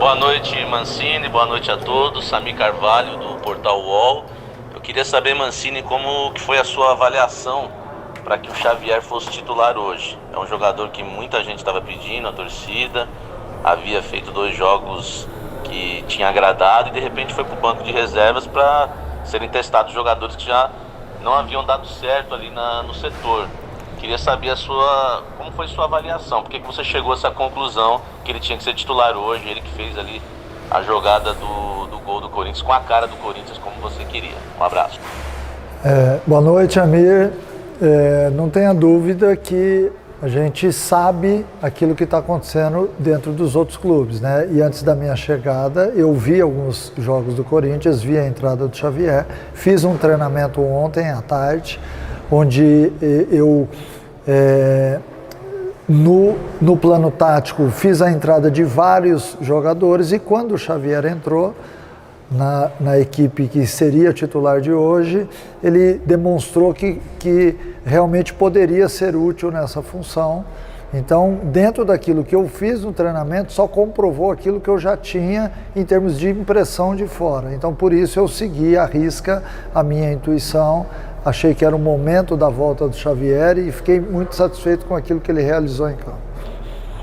Boa noite, Mancini, boa noite a todos. Sami Carvalho, do Portal UOL. Eu queria saber, Mancini, como que foi a sua avaliação para que o Xavier fosse titular hoje. É um jogador que muita gente estava pedindo, a torcida, havia feito 2 jogos que tinha agradado e de repente foi para o banco de reservas para serem testados jogadores que já não haviam dado certo ali no setor. Queria saber como foi sua avaliação, por que você chegou a essa conclusão que ele tinha que ser titular hoje, ele que fez ali a jogada do gol do Corinthians com a cara do Corinthians como você queria. Um abraço. Boa noite, Amir. Não tenha dúvida que a gente sabe aquilo que está acontecendo dentro dos outros clubes, né? E antes da minha chegada, eu vi alguns jogos do Corinthians, vi a entrada do Xavier, fiz um treinamento ontem à tarde, onde eu, no plano tático, fiz a entrada de vários jogadores e quando o Xavier entrou na equipe que seria titular de hoje, ele demonstrou que realmente poderia ser útil nessa função. Então, dentro daquilo que eu fiz no treinamento, só comprovou aquilo que eu já tinha em termos de impressão de fora. Então, por isso eu segui à risca a minha intuição, achei que era o momento da volta do Xavier e fiquei muito satisfeito com aquilo que ele realizou em campo.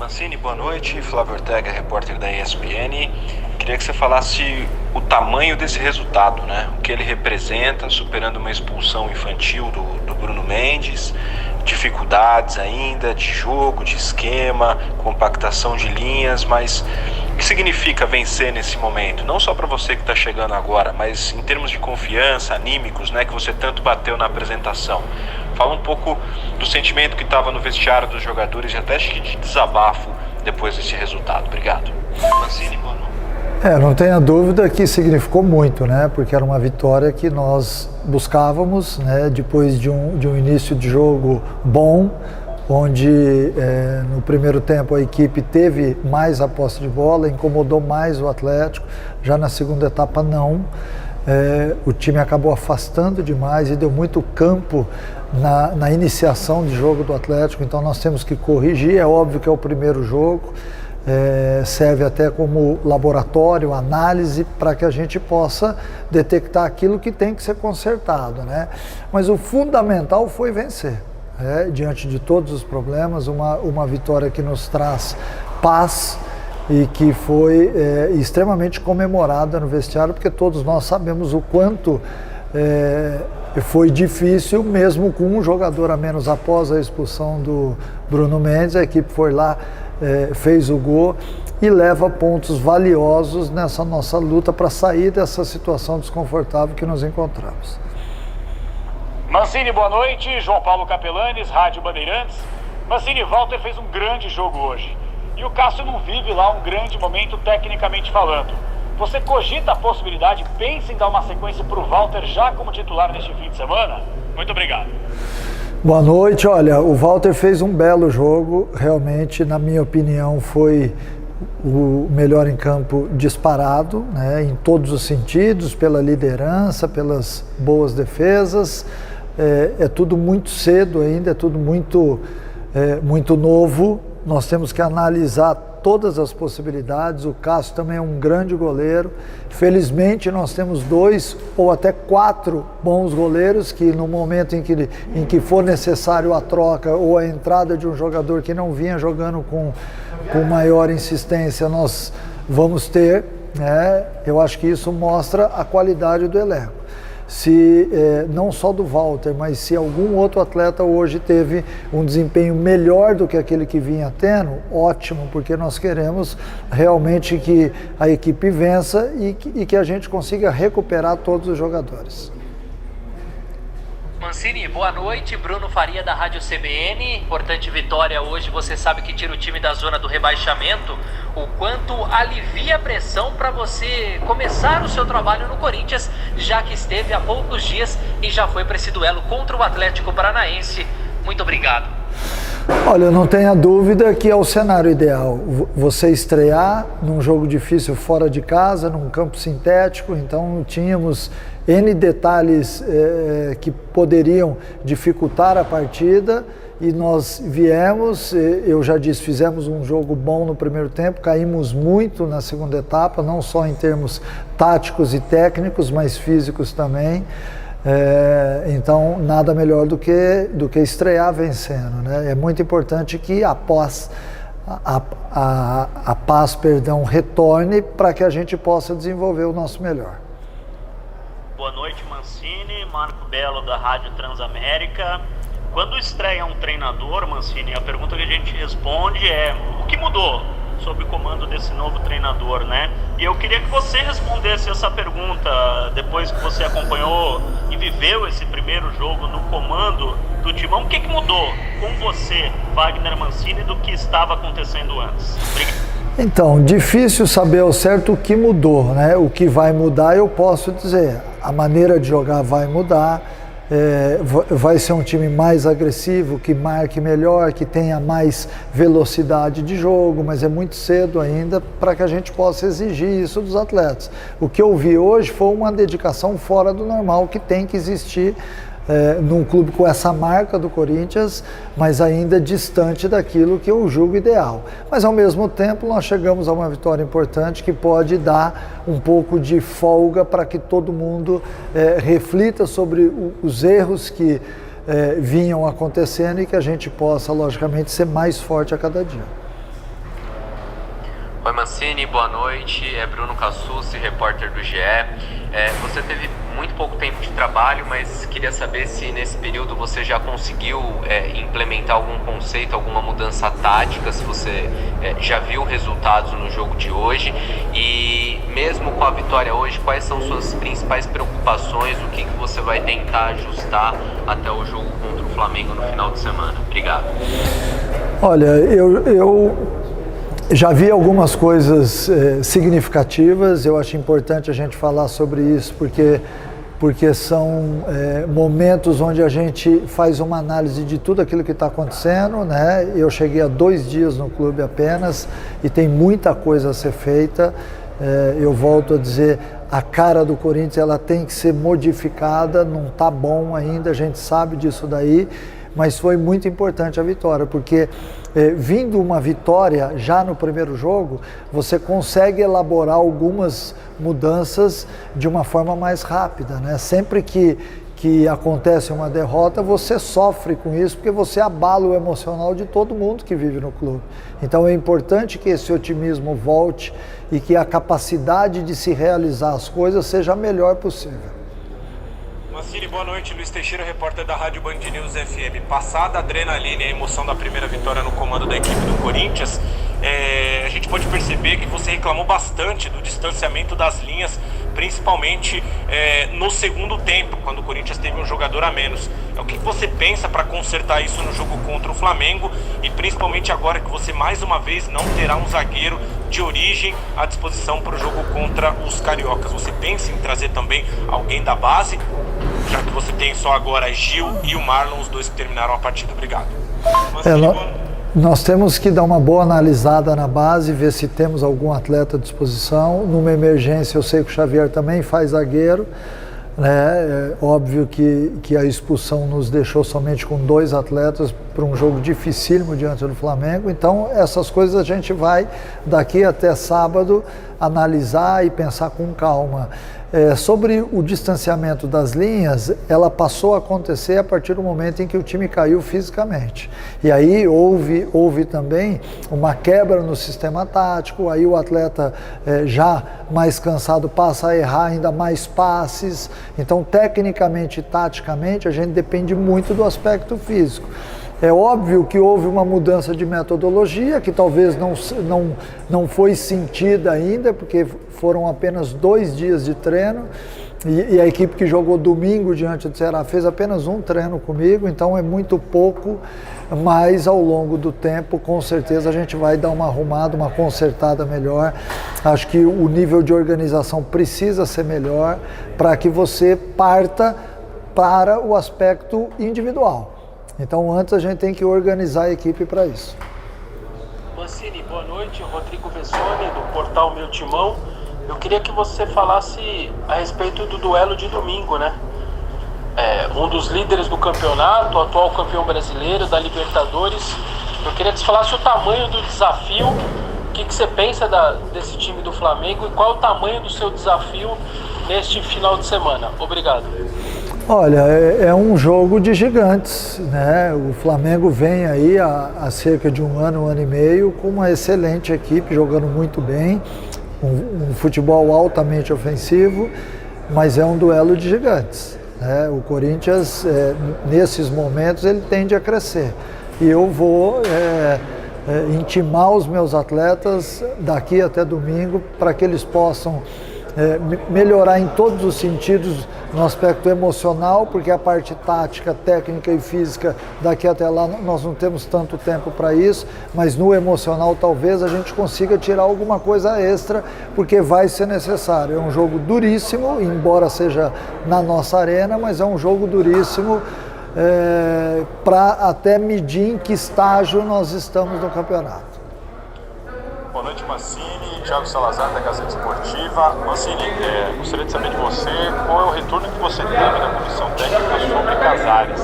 Mancini, boa noite. Flávio Ortega, repórter da ESPN. Queria que você falasse o tamanho desse resultado, né? O que ele representa, superando uma expulsão infantil do Bruno Mendes, dificuldades ainda de jogo, de esquema, compactação de linhas, mas o que significa vencer nesse momento? Não só para você que está chegando agora, mas em termos de confiança, anímicos, né? Que você tanto bateu na apresentação. Fala um pouco do sentimento que estava no vestiário dos jogadores e até de desabafo depois desse resultado. Obrigado. Mancini, boa noite. Não tenha dúvida que significou muito, né? Porque era uma vitória que nós buscávamos, né? Depois de um início de jogo bom, onde no primeiro tempo a equipe teve mais a posse de bola, incomodou mais o Atlético, já na segunda etapa não. O time acabou afastando demais e deu muito campo na iniciação de jogo do Atlético, então nós temos que corrigir, é óbvio que é o primeiro jogo, serve até como laboratório, análise, para que a gente possa detectar aquilo que tem que ser consertado, né? Mas o fundamental foi vencer, diante de todos os problemas, uma vitória que nos traz paz e que foi extremamente comemorada no vestiário, porque todos nós sabemos o quanto foi difícil, mesmo com um jogador a menos após a expulsão do Bruno Mendes, a equipe foi lá, fez o gol e leva pontos valiosos nessa nossa luta para sair dessa situação desconfortável que nos encontramos. Mancini, boa noite. João Paulo Capelanes, Rádio Bandeirantes. Mancini, Walter fez um grande jogo hoje. E o Cássio não vive lá um grande momento tecnicamente falando. Você cogita a possibilidade, pensa em dar uma sequência para o Walter já como titular neste fim de semana? Muito obrigado. Boa noite. Olha, o Walter fez um belo jogo, realmente, na minha opinião, foi o melhor em campo disparado, né, em todos os sentidos, pela liderança, pelas boas defesas. É tudo muito cedo ainda, é tudo muito novo. Nós temos que analisar todas as possibilidades. O Cássio também é um grande goleiro. Felizmente nós temos 2 ou até 4 bons goleiros que no momento em que for necessário a troca ou a entrada de um jogador que não vinha jogando com maior insistência, nós vamos ter, né? Eu acho que isso mostra a qualidade do elenco. Se não só do Walter, mas se algum outro atleta hoje teve um desempenho melhor do que aquele que vinha tendo, ótimo, porque nós queremos realmente que a equipe vença e que a gente consiga recuperar todos os jogadores. Mancini, boa noite. Bruno Faria da Rádio CBN. Importante vitória hoje, você sabe que tira o time da zona do rebaixamento. O quanto alivia a pressão para você começar o seu trabalho no Corinthians, já que esteve há poucos dias e já foi para esse duelo contra o Atlético Paranaense. Muito obrigado. Olha, não tenha dúvida que é o cenário ideal. Você estrear num jogo difícil fora de casa, num campo sintético, então tínhamos N detalhes que poderiam dificultar a partida e nós viemos, eu já disse, fizemos um jogo bom no primeiro tempo, caímos muito na segunda etapa, não só em termos táticos e técnicos, mas físicos também. Então, nada melhor do que estrear vencendo, né? É muito importante que a paz retorne para que a gente possa desenvolver o nosso melhor. Boa noite, Mancini. Marco Belo, da Rádio Transamérica. Quando estreia um treinador, Mancini, a pergunta que a gente responde é: o que mudou sob o comando desse novo treinador, né? E eu queria que você respondesse essa pergunta depois que você acompanhou e viveu esse primeiro jogo no comando do Timão. O que mudou com você, Wagner Mancini, do que estava acontecendo antes? Obrigado. Então, difícil saber ao certo o que mudou, né? O que vai mudar eu posso dizer. A maneira de jogar vai mudar. Vai ser um time mais agressivo, que marque melhor, que tenha mais velocidade de jogo, mas é muito cedo ainda para que a gente possa exigir isso dos atletas. O que eu vi hoje foi uma dedicação fora do normal que tem que existir num clube com essa marca do Corinthians, mas ainda distante daquilo que eu julgo ideal. Mas ao mesmo tempo nós chegamos a uma vitória importante que pode dar um pouco de folga para que todo mundo reflita sobre os erros que vinham acontecendo e que a gente possa, logicamente, ser mais forte a cada dia. Oi Mancini, boa noite, é Bruno Cassucci, repórter do GE. Você teve muito pouco tempo de trabalho, mas queria saber se nesse período você já conseguiu implementar algum conceito, alguma mudança tática, se você já viu resultados no jogo de hoje, e mesmo com a vitória hoje, quais são suas principais preocupações, o que você vai tentar ajustar até o jogo contra o Flamengo no final de semana? Obrigado. Olha, eu já vi algumas coisas significativas. Eu acho importante a gente falar sobre isso porque são momentos onde a gente faz uma análise de tudo aquilo que está acontecendo, né? Eu cheguei há 2 dias no clube apenas e tem muita coisa a ser feita. Eu volto a dizer, a cara do Corinthians ela tem que ser modificada, não está bom ainda, a gente sabe disso daí. Mas foi muito importante a vitória, porque vindo uma vitória já no primeiro jogo, você consegue elaborar algumas mudanças de uma forma mais rápida, né? Sempre que acontece uma derrota, você sofre com isso, porque você abala o emocional de todo mundo que vive no clube. Então é importante que esse otimismo volte e que a capacidade de se realizar as coisas seja a melhor possível. Mancini, boa noite. Luiz Teixeira, repórter da Rádio Band News FM. Passada a adrenalina e a emoção da primeira vitória no comando da equipe do Corinthians, a gente pode perceber que você reclamou bastante do distanciamento das linhas, principalmente no segundo tempo, quando o Corinthians teve um jogador a menos. O que você pensa para consertar isso no jogo contra o Flamengo e principalmente agora que você mais uma vez não terá um zagueiro de origem à disposição para o jogo contra os cariocas? Você pensa em trazer também alguém da base, já que você tem só agora Gil e o Marlon, os dois que terminaram a partida? Obrigado. Nós temos que dar uma boa analisada na base, ver se temos algum atleta à disposição. Numa emergência, eu sei que o Xavier também faz zagueiro, né? É óbvio que a expulsão nos deixou somente com 2 atletas para um jogo dificílimo diante do Flamengo. Então, essas coisas a gente vai, daqui até sábado, analisar e pensar com calma. Sobre o distanciamento das linhas, ela passou a acontecer a partir do momento em que o time caiu fisicamente. E aí houve também uma quebra no sistema tático, aí o atleta já mais cansado passa a errar ainda mais passes. Então, tecnicamente e taticamente, a gente depende muito do aspecto físico. É óbvio que houve uma mudança de metodologia, que talvez não foi sentida ainda, porque foram apenas 2 dias de treino, e a equipe que jogou domingo diante do Ceará fez apenas um treino comigo, então é muito pouco, mas ao longo do tempo, com certeza, a gente vai dar uma arrumada, uma consertada melhor. Acho que o nível de organização precisa ser melhor para que você parta para o aspecto individual. Então, antes a gente tem que organizar a equipe para isso. Mancini, boa noite. Rodrigo Vessone, do portal Meu Timão. Eu queria que você falasse a respeito do duelo de domingo, né? um dos líderes do campeonato, atual campeão brasileiro da Libertadores. Eu queria que você falasse o tamanho do desafio, o que você pensa desse time do Flamengo e qual é o tamanho do seu desafio neste final de semana. Obrigado. Olha, é um jogo de gigantes, né? O Flamengo vem aí há cerca de um ano e meio com uma excelente equipe, jogando muito bem, um futebol altamente ofensivo, mas é um duelo de gigantes, né? O Corinthians, nesses momentos, ele tende a crescer. E eu vou intimar os meus atletas daqui até domingo para que eles possam melhorar em todos os sentidos no aspecto emocional, porque a parte tática, técnica e física daqui até lá nós não temos tanto tempo para isso, mas no emocional talvez a gente consiga tirar alguma coisa extra, porque vai ser necessário. É um jogo duríssimo, embora seja na nossa arena, mas é um jogo duríssimo para até medir em que estágio nós estamos no campeonato. Boa noite, Mancini. Thiago Salazar, da Gazeta Esportiva. Mancini, gostaria de saber de você qual é o retorno que você teve da comissão técnica sobre Casares.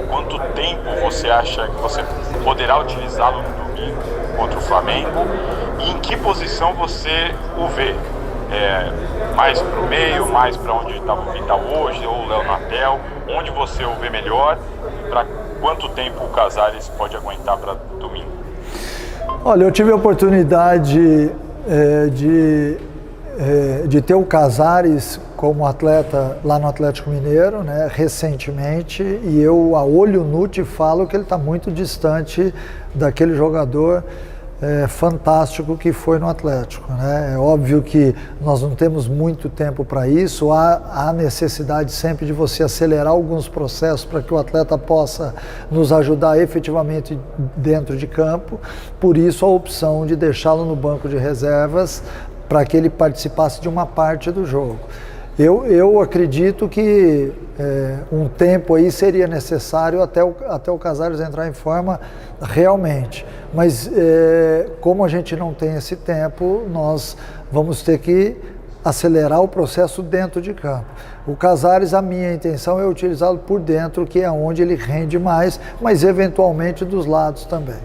Quanto tempo você acha que você poderá utilizá-lo no domingo contra o Flamengo? E em que posição você o vê? Mais para o meio, mais para onde está o Vital hoje, ou o Léo Natel? Onde você o vê melhor? E para quanto tempo o Casares pode aguentar para domingo? Olha, eu tive a oportunidade de ter o Casares como atleta lá no Atlético Mineiro, né, recentemente, e eu a olho nu te falo que ele está muito distante daquele jogador fantástico que foi no Atlético, né? É óbvio que nós não temos muito tempo para isso, há necessidade sempre de você acelerar alguns processos para que o atleta possa nos ajudar efetivamente dentro de campo, por isso a opção de deixá-lo no banco de reservas para que ele participasse de uma parte do jogo. Eu acredito que um tempo aí seria necessário até o Casares entrar em forma realmente, mas como a gente não tem esse tempo, nós vamos ter que acelerar o processo dentro de campo. O Casares, a minha intenção é utilizá-lo por dentro, que é onde ele rende mais, mas eventualmente dos lados também.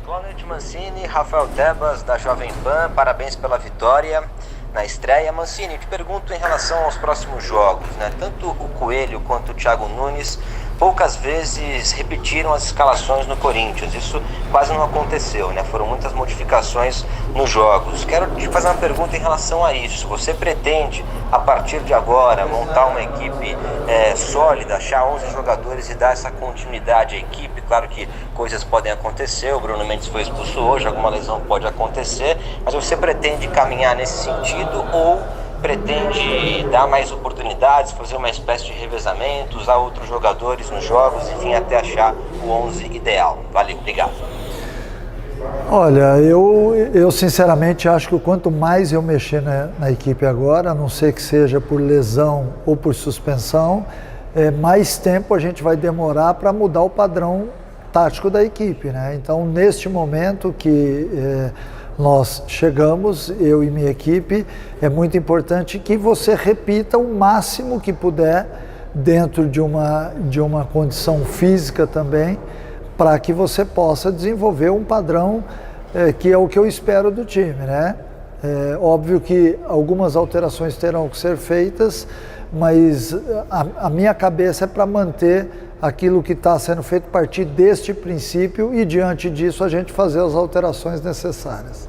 Boa noite, Mancini. Rafael Tebas, da Jovem Pan, parabéns pela vitória na estreia. Mancini, te pergunto em relação aos próximos jogos, né? Tanto o Coelho quanto o Thiago Nunes poucas vezes repetiram as escalações no Corinthians, isso quase não aconteceu, né? Foram muitas modificações nos jogos. Quero te fazer uma pergunta em relação a isso. Você pretende, a partir de agora, montar uma equipe sólida, achar 11 jogadores e dar essa continuidade à equipe? Claro que coisas podem acontecer, o Bruno Mendes foi expulso hoje, alguma lesão pode acontecer, mas você pretende caminhar nesse sentido ou pretende dar mais oportunidades, fazer uma espécie de revezamento, usar outros jogadores nos jogos, enfim, até achar o 11 ideal? Valeu, obrigado. Olha, eu sinceramente acho que quanto mais eu mexer na equipe agora, a não ser que seja por lesão ou por suspensão, mais tempo a gente vai demorar para mudar o padrão tático da equipe, né? Então, neste momento que nós chegamos, eu e minha equipe, é muito importante que você repita o máximo que puder dentro de uma condição física também, para que você possa desenvolver um padrão que é o que eu espero do time, né? Óbvio que algumas alterações terão que ser feitas, mas a minha cabeça é para manter aquilo que está sendo feito a partir deste princípio e diante disso a gente fazer as alterações necessárias.